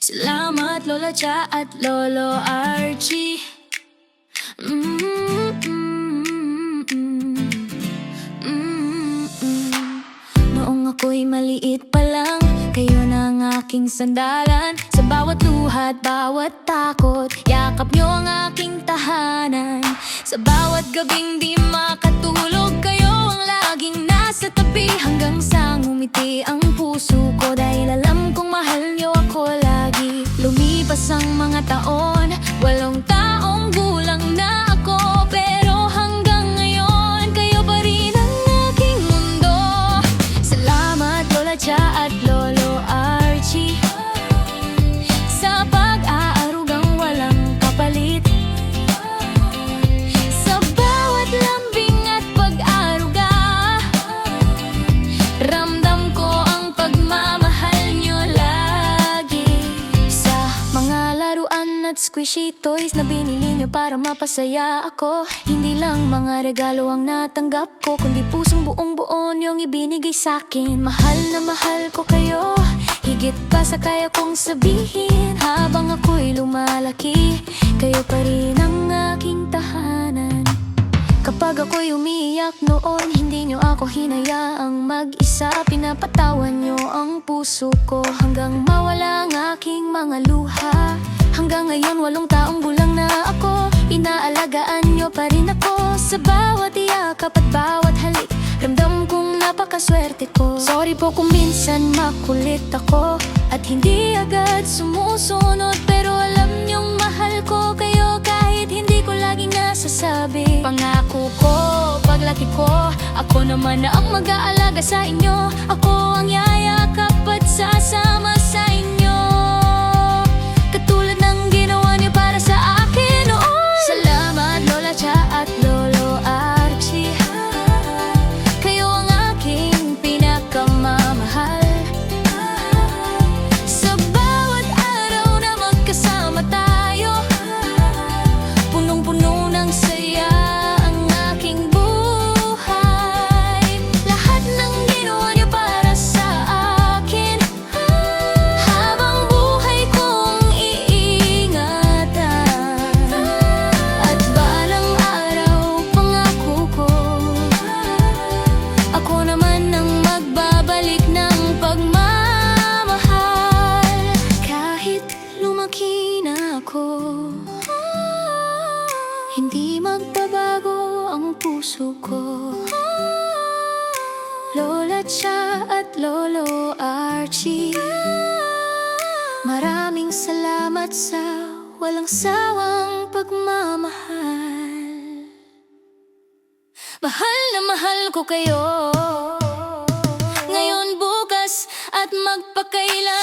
Salamat Lola Cha at Lolo Archie. Noong ako'y maliit pa lang, kayo na ang aking sandalan. Sa bawat luha at bawat takot, yakap nyo ang aking tahanan. Sa bawat gabing di makatulog, kayo ang laging nasa tabi. Hanggang sa ngumiti ang puso ko, dahil alam kong mahal nyo ako lagi. Lumipas ang mga taon, 8 taong gulang na ako, pero hanggang ngayon, kayo pa rin ang aking mundo. Salamat Lola Cha at Lolo Archie, sa pag-aarugang walang kapalit. Sa bawat lambing at pag-aruga, ramdam ko ang pagmamahal nyo lagi. Sa mga laruan at squishy toys na binili nyo para mapasaya ako, hindi lang mga regalo ang natanggap ko, kundi pusong buong buo yung ibinigay sa'kin. Mahal na mahal ko kayo, higit pa sa kaya kong sabihin. Habang ako'y lumalaki, kayo pa rin ang aking tahanan. Kapag ako'y umiiyak noon, hindi nyo ako hinayaang mag-isa. Pinapatawan nyo ang puso ko hanggang mawala ang aking mga luha. Hanggang ngayon 8 taong gulang na ako, inaalagaan nyo pa rin ako. Sa bawat yakap at bawat halik, ramdam kong napakaswerte ko. Sorry po kung minsan makulit ako at hindi agad sumusunod, pero alam nyong mahal ko kayo kahit hindi ko laging nasasabi. Pangako ko, paglaki ko, ako naman na ang mag-aalaga sa inyo. Ako ang yayakap at sasama sa inyo, katulad ng ginawa niyo para sa akin noon. Salamat Lola Cha at Lolo Archie, kayo ang aking pinakamamahal. Sa bawat araw na magkasama tayo, punong-puno ng saya ang aking buhay. Lahat ng ginawa niyo para sa akin, habang buhay kong iingatan. At balang araw, pangako ko, ako naman ang magbabalik ng pagmamahal. Kahit lumaki na ako, hindi magbabago ang puso ko. Lola Cha at Lolo Archie, maraming salamat sa walang sawang pagmamahal. Mahal na mahal ko kayo, ngayon, bukas at magpakailan.